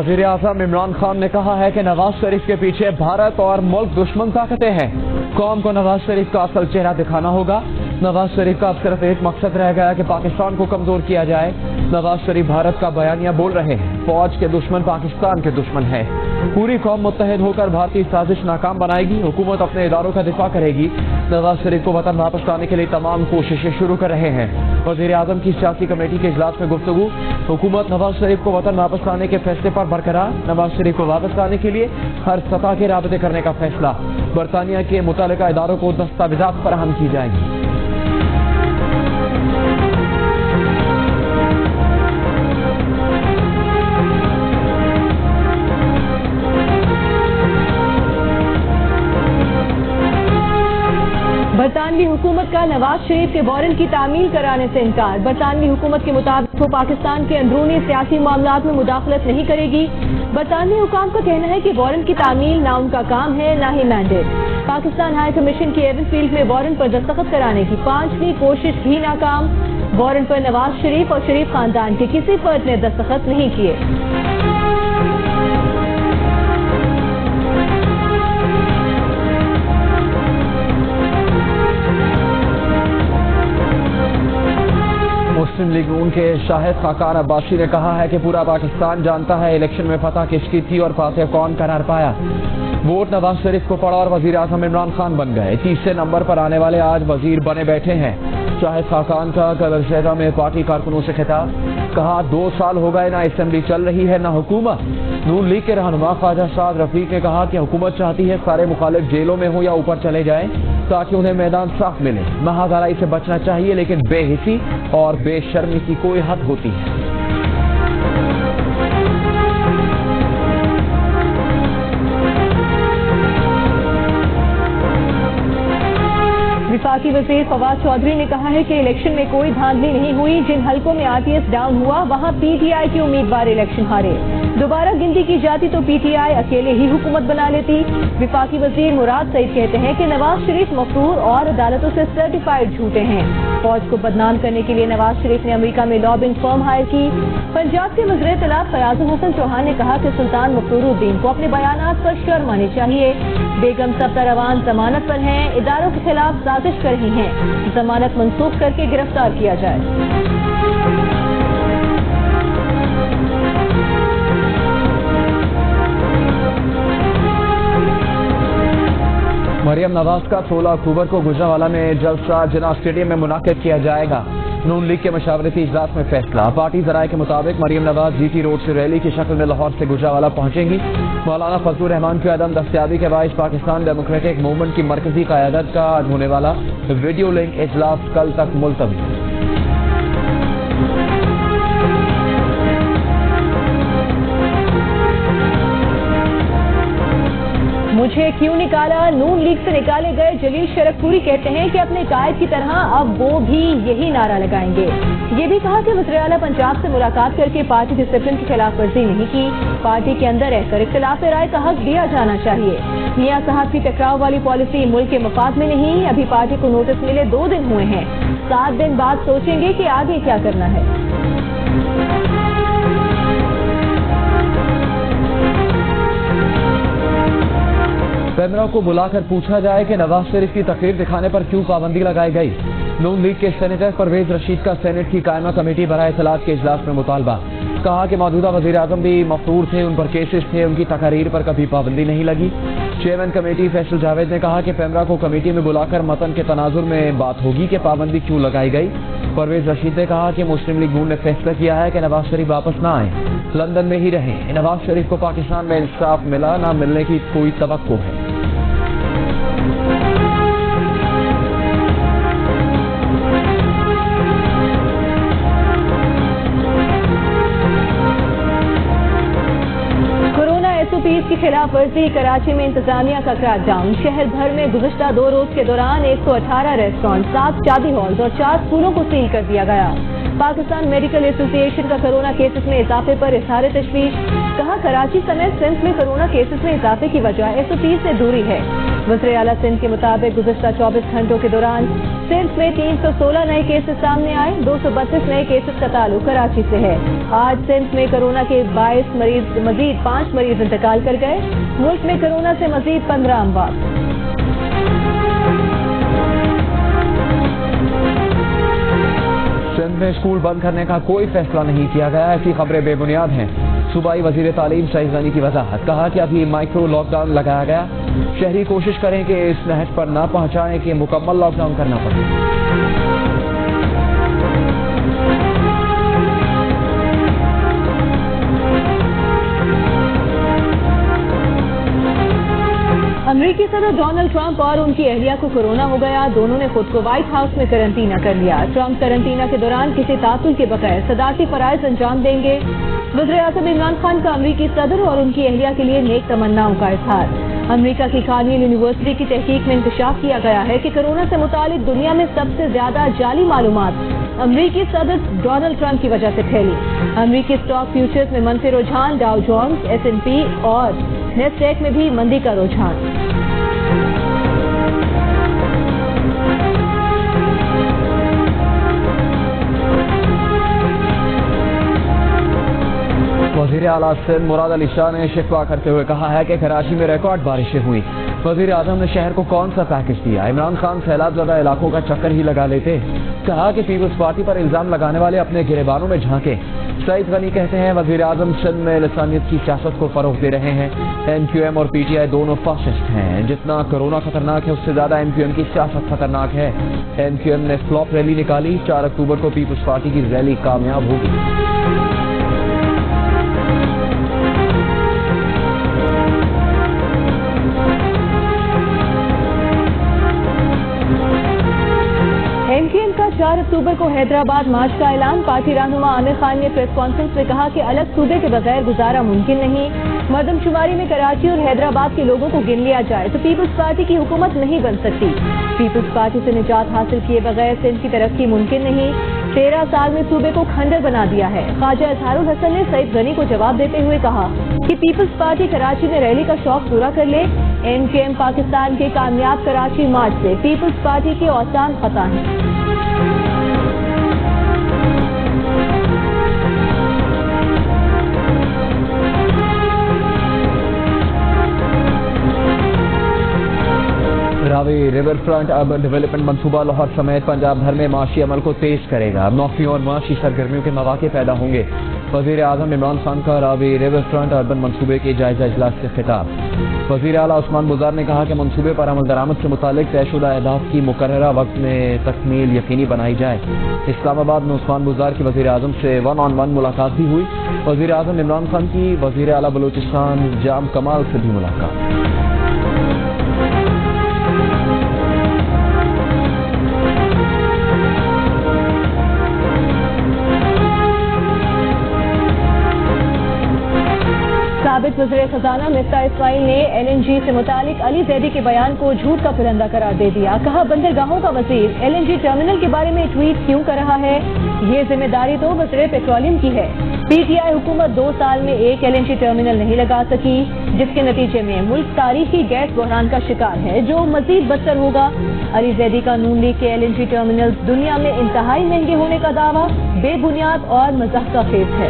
वजीर आज़म इमरान खान ने कहा है कि नवाज शरीफ के पीछे भारत और मुल्क दुश्मन ताकतें हैं। कौम को नवाज शरीफ का असल चेहरा दिखाना होगा। नवाज शरीफ का अब सिर्फ एक मकसद रह गया कि पाकिस्तान को कमजोर किया जाए। नवाज शरीफ भारत का बयानिया बोल रहे हैं। फौज के दुश्मन पाकिस्तान के दुश्मन है। पूरी कौम मुत्तहिद होकर भारतीय साजिश नाकाम बनाएगी। हुकूमत अपने इदारों का दिफा करेगी। नवाज शरीफ को वतन वापस लाने के लिए तमाम कोशिशें शुरू कर रहे हैं। वजीर आज़म की सियासी कमेटी के इजलास में गुफ्तगू। हुकूमत नवाज शरीफ को वतन वापस लाने के फैसले पर बरकरार। नवाज शरीफ को वापस लाने के लिए हर सतह के राबते करने का फैसला। बरतानिया के मुतल्लिका इदारों को दस्तावेजात फराहम की जाएंगी। बरतानवी हुकूमत का नवाज शरीफ के वारंट की तामील कराने से इनकार। बरतानवी हुकूमत के मुताबिक वो पाकिस्तान के अंदरूनी सियासी मामलात में मुदाखलत नहीं करेगी। बरतानवी हुकाम का कहना है कि वारंट की तामील ना उनका काम है ना ही मैंडेट। पाकिस्तान हाई कमीशन की एवनफील्ड में वारंट पर दस्तखत कराने की 5वीं कोशिश भी नाकाम। वारंट पर नवाज शरीफ और शरीफ खानदान के किसी फर्द ने दस्तखत नहीं किए। मुस्लिम लीग नून के शाहिद खाकान अब्बासी ने कहा है कि पूरा पाकिस्तान जानता है इलेक्शन में फतह किसकी थी और फातह कौन करार पाया। वोट नवाज शरीफ को पड़ा और वजीर आज़म इमरान खान बन गए। तीसरे नंबर पर आने वाले आज वजीर बने बैठे हैं। शाहिद खाकान का कल शहरा में पार्टी कारकुनों से खिताब। कहा 2 साल हो गए ना असेंबली चल रही है ना हुकूमत। नून लीग के रहनुमा ख्वाजा साद रफीक ने कहा कि हुकूमत चाहती है सारे मुखालिफ जेलों में हो या ऊपर चले जाएं ताकि उन्हें मैदान साफ मिले। महागाराई से बचना चाहिए लेकिन बेहिसी और बेशर्मी की कोई हद होती है। विफाकी वज़ीर फवाद चौधरी ने कहा है कि इलेक्शन में कोई धांधली नहीं हुई। जिन हलकों में आरटीएस डाउन हुआ वहां पीटीआई के उम्मीदवार इलेक्शन हारे। दोबारा गिनती की जाती तो पीटीआई अकेले ही हुकूमत बना लेती। विफाकी वज़ीर मुराद सईद कहते हैं कि नवाज शरीफ मफरूर और अदालतों से सर्टिफाइड झूठे हैं। फौज को बदनाम करने के लिए नवाज शरीफ ने अमेरिका में लॉबिंग फर्म हायर की। पंजाब के वज़ीर इत्तलाफ फयाजुल हसन चौहान ने कहा कि सुल्तान मफरूरुद्दीन को अपने बयानात पर शर्म आनी चाहिए। बेगम सफ्तारवान जमानत पर हैं। इदारों के खिलाफ साजिश कर रही हैं। जमानत मंसूख करके गिरफ्तार किया जाए। मरियम नवाज का 16 अक्टूबर को गुजरांवाला में जलसा जिना स्टेडियम में मुनाकिद किया जाएगा। नून लीग के मशावरती इजलास में फैसला। पार्टी जराये के मुताबिक मरियम नवाज जीटी रोड से रैली की शक्ल में लाहौर से गुजरांवाला पहुंचेंगी। मौलाना फजलुर रहमान की अदम दस्तयाबी के बायस पाकिस्तान डेमोक्रेटिक मूवमेंट की मरकजी क़यादत का आज होने वाला वीडियो लिंक इजलास कल तक मुलतवी। मुझे क्यों निकाला? नून लीग से निकाले गए जलील शरकपुरी कहते हैं कि अपने कायद की तरह अब वो भी यही नारा लगाएंगे। ये भी कहा कि वज़ीर आला पंजाब से मुलाकात करके पार्टी डिसिप्लिन की खिलाफ वर्जी नहीं की। पार्टी के अंदर रहकर इख्तिलाफ राय का हक दिया जाना चाहिए। मियां साहब की टकराव वाली पॉलिसी मुल्क के मफाद में नहीं। अभी पार्टी को नोटिस मिले 2 दिन हुए हैं। 7 दिन बाद सोचेंगे कि आगे क्या करना है। पैमरा को बुलाकर पूछा जाए कि नवाज शरीफ की तकरीर दिखाने पर क्यों पाबंदी लगाई गई। नून लीग के सेनेटर परवेज रशीद का सेनेट की कायमा कमेटी बराए इत्तलात के इजलास में मुतालबा। कहा कि मौजूदा वजीर आज़म भी मफरूर थे, उन पर केसेस थे, उनकी तकरीर पर कभी पाबंदी नहीं लगी। चेयरमैन कमेटी फैसल जावेद ने कहा कि पैमरा को कमेटी में बुलाकर मतन के तनाजुर में बात होगी कि पाबंदी क्यों लगाई गई। परवेज रशीद ने कहा कि मुस्लिम लीग नून ने फैसला किया है कि नवाज शरीफ वापस ना आए, लंदन में ही रहें। नवाज शरीफ को पाकिस्तान में इंसाफ मिला ना मिलने की कोई तवक्को है। SOPs की खिलाफ वर्जी। कराची में इंतजामिया का क्रैकडाउन। शहर भर में गुज़िश्ता 2 रोज के दौरान 118 रेस्टोरेंट, 7 शादी हॉल्स और 4 स्कूलों को सील कर दिया गया। पाकिस्तान मेडिकल एसोसिएशन का कोरोना केसेस में इजाफे पर इजहार तशवीश। कहा कराची समेत सिंध में कोरोना केसेस में इजाफे की वजह 130 से दूरी है। वज़ीर आला सिंध के मुताबिक गुज़िश्ता 24 घंटों के दौरान सिंध में 316 नए केसेस सामने आए। 232 नए केसेस का ताल्लुक कराची से है। आज सिंध में कोरोना के 22 मरीज मजीद 5 मरीज इंतकाल कर गए। मुल्क में कोरोना से मजीद 15 अमवात। सिंध में स्कूल बंद करने का कोई फैसला नहीं किया गया, ऐसी खबरें बेबुनियाद हैं। सूबाई वजीर तालीम सईद गनी की वजाहत। कहा कि अभी माइक्रो लॉकडाउन लगाया गया, शहरी कोशिश करें कि इस नहज पर ना पहुंचाएं कि मुकम्मल लॉकडाउन करना पड़े। अमेरिकी सदर डोनाल्ड ट्रंप और उनकी अहलिया को कोरोना हो गया। दोनों ने खुद को व्हाइट हाउस में करंटीना कर लिया। ट्रंप करंटीना के दौरान किसी तातुल के बगैर सदारती फराइज अंजाम देंगे। वज़ीर आज़म इमरान खान का अमेरिकी सदर और उनकी अहलिया के लिए नेक तमन्नाओं का इजहार। अमेरिका की कार्नेल यूनिवर्सिटी की तहकीक में इंकशाफ किया गया है कि कोरोना से मुतालिक दुनिया में सबसे ज्यादा जाली मालूमात अमेरिकी सदर डोनाल्ड ट्रंप की वजह से फैली। अमेरिकी स्टॉक फ्यूचर्स में मंफी रुझान, डाउ जोन्स, S&P और नेस्डैक में भी मंदी का रुझान। वज़ीर आला सिंध मुराद अली शाह ने शिकवा करते हुए कहा है कि कराची में रिकॉर्ड बारिशें हुई। वज़ीर आज़म ने शहर को कौन सा पैकेज दिया? इमरान खान सैलाब ज़दा इलाकों का चक्कर ही लगा लेते। कहा कि पीपल्स पार्टी पर इल्जाम लगाने वाले अपने गिरेबानों में झांके। सईद गनी कहते हैं वज़ीर आज़म सिंध में लिसानियत की सियासत को फरोग दे रहे हैं। MQM और PTI दोनों फासिस्ट हैं। जितना कोरोना खतरनाक है उससे ज्यादा MQM की सियासत खतरनाक है। MQM ने फ्लॉप रैली निकाली। 4 अक्टूबर को पीपल्स पार्टी की रैली कामयाब होगी। MQM का 4 अक्टूबर को हैदराबाद मार्च का ऐलान। पार्टी रहनुमा आमिर खान ने प्रेस कॉन्फ्रेंस में कहा कि अलग सूबे के बगैर गुजारा मुमकिन नहीं। मर्दमशुमारी में कराची और हैदराबाद के लोगों को गिन लिया जाए तो पीपल्स पार्टी की हुकूमत नहीं बन सकती। पीपल्स पार्टी से निजात हासिल किए बगैर सिंध की तरक्की मुमकिन नहीं। 13 साल में सूबे को खंडर बना दिया है। ख्वाजा इजहारुल हसन ने सईद गनी को जवाब देते हुए कहा कि पीपल्स पार्टी कराची में रैली का शौक पूरा कर ले। MQM पाकिस्तान के कामयाब कराची मार्च से पीपल्स पार्टी के औसान खता हैं। Ravi river front urban development मंसूबा लाहौर समेत पंजाब भर में माशी अमल को तेज करेगा। नौकरियों और माशी सरगर्मियों के मौके पैदा होंगे। वज़ीर आज़म इमरान खान का रावी रिवर फ्रंट अर्बन मंसूबे के जायजा इजलास से खिताब। वज़ीर आला उस्मान बुज़ार ने कहा कि मंसूबे पर अमल दरामद से मुतालिक तयशुदा अहदाफ की मुकर्ररा वक्त में तकमील यकीनी बनाई जाए। इस्लामाबाद में उस्मान बुज़ार की वज़ीर आज़म से 1-on-1 मुलाकात भी हुई। वज़ीर आज़म इमरान खान की वज़ीर आला बलूचिस्तान जाम कमाल से भी मुलाकात। साबिक वज़ीर खजाना मिफ्ता इस्माइल ने LNG से मुतालिक अली जैदी के बयान को झूठ का पुरंदा करार दे दिया। कहा बंदरगाहों का वज़ीर LNG टर्मिनल के बारे में ट्वीट क्यों कर रहा है? ये जिम्मेदारी तो वज़ीर पेट्रोलियम की है। PTI हुकूमत 2 साल में एक LNG टर्मिनल नहीं लगा सकी, जिसके नतीजे में मुल्क तारीखी गैस बहरान का शिकार है, जो मजीद बदतर होगा। अली जैदी का नून लीग के LNG टर्मिनल दुनिया में इंतहाई महंगे होने का दावा बेबुनियाद और मजाक का खेत है।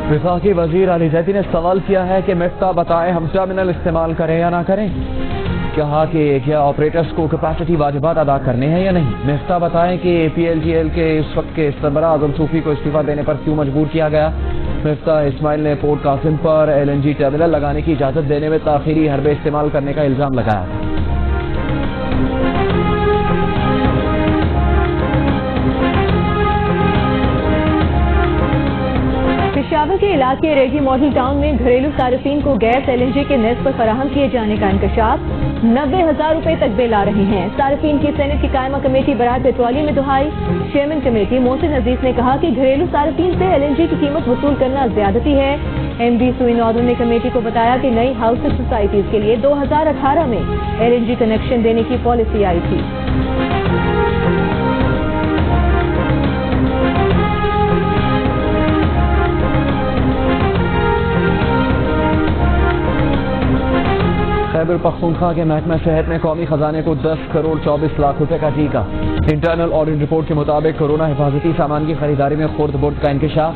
वफाकी वजीर अली जैदी ने सवाल किया है कि मिफ्ता बताएं हम टर्मिनल इस्तेमाल करें या ना करें। कहा कि क्या ऑपरेटर्स को कैपेसिटी वाजिबात अदा करने हैं या नहीं। मिफ्ता बताएं कि PLGL के इस वक्त के सरबराह आजम सूफी को इस्तीफा देने पर क्यों मजबूर किया गया। मिफ्ता इस्माइल ने पोर्ट कासिम पर LNG टर्मिनल लगाने की इजाजत देने में ताखीरी हरबे इस्तेमाल करने का इल्जाम लगाया था। पेशावर के इलाके रेगी मॉडल टाउन में घरेलू सार्फिन को गैस LNG के नेस पर फराहम किए जाने का इंकशाफ। 90,000 रुपए तक बिल आ रहे हैं। सार्फिन की सेनेट की कायमा कमेटी बराए पेट्रोलियम में दुहाई। चेयरमैन कमेटी मोहसिन अजीज ने कहा कि घरेलू सार्फिन से LNG की कीमत वसूल करना ज्यादती है। MD सुई नॉर्दर्न ने कमेटी को बताया कि नई हाउसिंग सोसाइटीज के लिए 2018 में LNG कनेक्शन देने की पॉलिसी आई थी। खैबर पख्तूनख्वा के महकमा सेहत में कौमी खजाने को 10 करोड़ 24 लाख रुपए का टीका। इंटरनल ऑडिट रिपोर्ट के मुताबिक कोरोना हिफाजती सामान की खरीदारी में खुर्द बुर्द का इंकशाफ।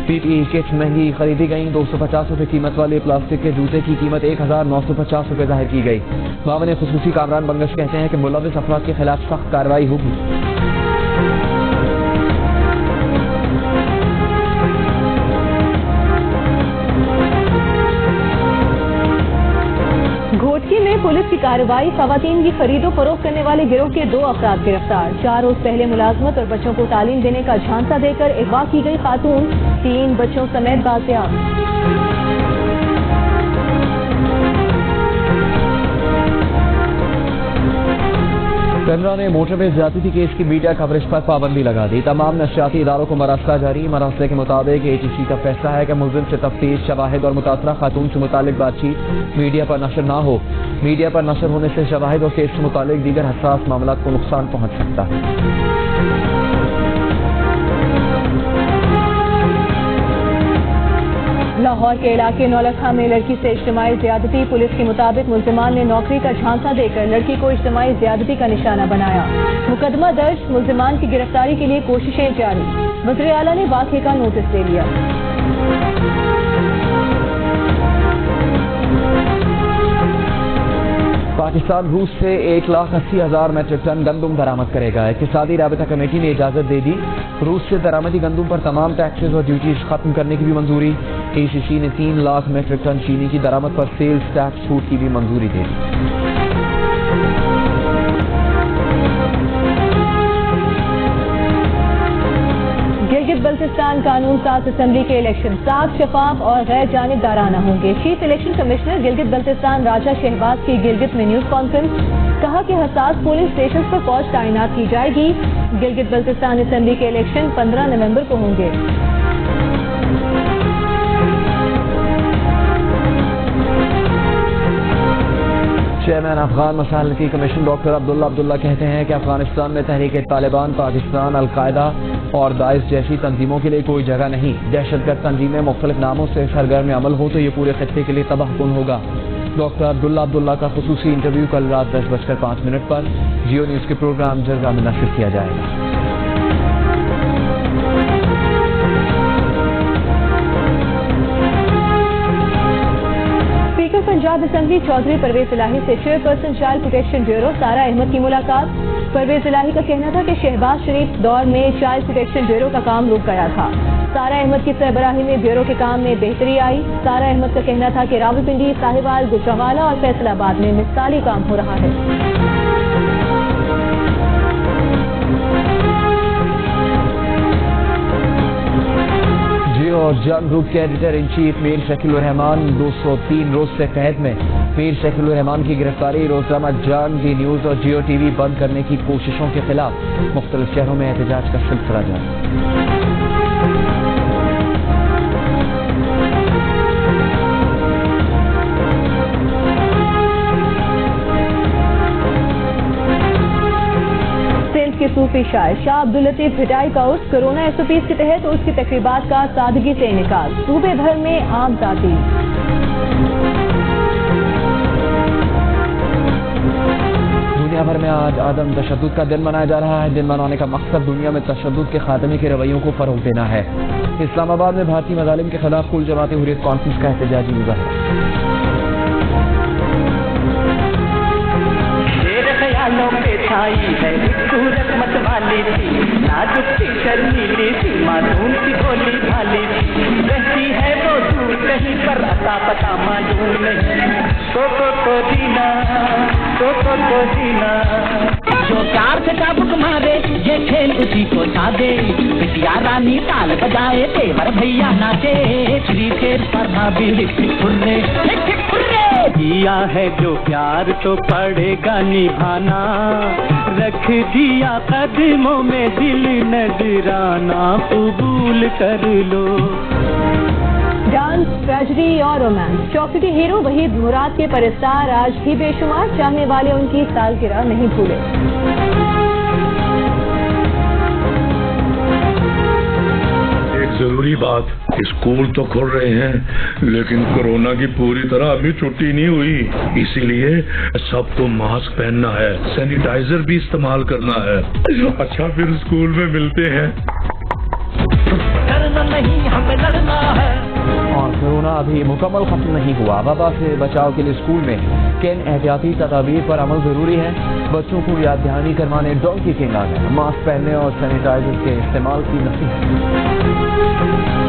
PPE किट महंगी खरीदी गई। 250 रुपए कीमत वाले प्लास्टिक के जूते की कीमत 1950 रुपए जाहिर की गई। मामले खुसूसी कामरान बंगश कहते हैं कि मुलविस अफराद के खिलाफ सख्त कार्रवाई होगी। घोटकी में पुलिस की कार्रवाई। खवातीन की खरीदो फरोख्त करने वाले गिरोह के 2 अफराद गिरफ्तार। 4 रोज पहले मुलाजमत और बच्चों को तालीम देने का झांसा देकर अगवा की गई खातून। 3 बच्चों समेत बाजियाब। पेमरा ने मोटरवे ज्यादती केस की मीडिया कवरेज पर पाबंदी लगा दी। तमाम नशियाती इदारों को मरासला जारी। मरासले के मुताबिक ATC का फैसला है कि मुलजिम से तफ्तीश, शवाहिद और मुतासरा खातून से मुतालिक बातचीत मीडिया पर नशर ना हो। मीडिया पर नशर होने से शवाहिद और केस से मुतालिक दीगर हसास मामला को नुकसान पहुंच सकता है। लाहौर के इलाके नौलखा में लड़की से इज्तिमाई ज्यादती। पुलिस के मुताबिक मुल्जिमान ने नौकरी का झांसा देकर लड़की को इज्तिमाई ज्यादती का निशाना बनाया। मुकदमा दर्ज। मुल्जिमान की गिरफ्तारी के लिए कोशिशें जारी। वज़ीर आला ने वाक़े का नोटिस ले लिया। पाकिस्तान रूस से 1,80,000 मेट्रिक टन गंदम बरामद करेगा। इक़्तिसादी राबता कमेटी ने इजाजत दे दी। रूस से दरामदी गंदम पर तमाम टैक्सेस और ड्यूटीज खत्म करने की भी मंजूरी। ACC ने 3 लाख मेट्रिक टन चीनी की दरामद पर सेल्स टैक्स छूट की भी मंजूरी दे दी। गिलगित बल्तिस्तान कानून साज असेंबली के इलेक्शन साफ, शफाफ और गैर जानिबदाराना होंगे। Chief election commissioner Gilgit Baltistan Raja Shahbaz की गिलगित में न्यूज कॉन्फ्रेंस। कहा कि हसास पोलिंग स्टेशन पर फौज तैनात की जाएगी। गिलगित बल्तिस्तान असेंबली के इलेक्शन 15 नवंबर को होंगे। चेयरमैन अफगान मसालती कमीशन डॉक्टर अब्दुल्ला कहते हैं कि अफगानिस्तान में तहरीक तालिबान, पाकिस्तान, अलकायदा और दाइश जैसी तंजीमों के लिए कोई जगह नहीं। दहशतगर्द तंजीमें मुख्तलिफ नामों से सरगर्म अमल हो तो ये पूरे खत्ते के लिए तबाहकुन होगा। डॉक्टर अब्दुल्ला का खुसूसी इंटरव्यू कल रात 10:05 पर जियो न्यूज के प्रोग्राम जर्गा में नशर किया जाएगा। पंजाब असेंबली चौधरी परवेज इलाही से चेयरपर्सन चाइल्ड प्रोटेक्शन ब्यूरो सारा अहमद की मुलाकात। परवेज इलाही का कहना था कि शहबाज शरीफ दौर में चाइल्ड प्रोटेक्शन ब्यूरो का काम रुक गया था। सारा अहमद की सरबराही में ब्यूरो के काम में बेहतरी आई। सारा अहमद का कहना था कि रावलपिंडी, साहिवाल, गुजरावाला और फैसलाबाद में मिसाली काम हो रहा है। और जंग ग्रुप के editor in chief Mir Shakeel Rahman 203 रोज से कैद में। मीर शकील रहमान की गिरफ्तारी रोजनामा जंग, डी न्यूज और जियो टीवी बंद करने की कोशिशों के खिलाफ मुख्तलिफ शहरों में एहतजाज का सिलसिला जारी। के सूफी शायर शाह अब्दुल लतीफ भिटाई का उर्स कोरोना SOPs के तहत उसकी तकरीबात का सादगी से इनेकार। सूबे भर में आम तातील। दुनिया भर में आज आदम तशद्दुद का दिन मनाया जा रहा है। दिन मनाने का मकसद दुनिया में तशद्दुद के खात्मे के रवैयों को फरोग देना है। इस्लामाबाद में भारतीय मज़ालिम के खिलाफ कुल जमात हुर्रियत कॉन्फ्रेंस का एहतजाजी मुज़ाहरा। छाई है सूरत मत वाली थी, नाजुक सी शर्मीली सी, मासूम सी भोली भाली थी। रहती है वो दूर कहीं पर अता पता मालूम नहीं। तो जीना जो प्यार से चाबुक मारे, ये खेल उसी को सादे। बिटिया रानी ताल बजाए, देवर भैया नाचे, श्री खेत पर भाभी hip hip hurray, hip hip hurray. किया है जो प्यार तो पड़ेगा निभाना, रख दिया कदमों में दिल नजराना, कबूल कर लो। डांस, ट्रेजेडी और रोमांस, चौखटी हीरो वहीद मुराद के परस्तार आज भी बेशुमार चाहने वाले उनकी सालगिरह नहीं भूले। एक जरूरी बात, स्कूल तो खुल रहे हैं लेकिन कोरोना की पूरी तरह अभी छुट्टी नहीं हुई, इसीलिए सबको मास्क पहनना है, सैनिटाइजर भी इस्तेमाल करना है। अच्छा फिर स्कूल में मिलते हैं। डरना नहीं, हमें लड़ना है। और कोरोना अभी मुकम्मल खत्म नहीं हुआ। वबा से बचाव के लिए स्कूल में किन एहतियाती तदाबीर पर अमल जरूरी है? बच्चों को याद दहानी करवाने डोंकी किंग आ गए, मास्क पहनने और सैनिटाइजर के इस्तेमाल की नसीहत।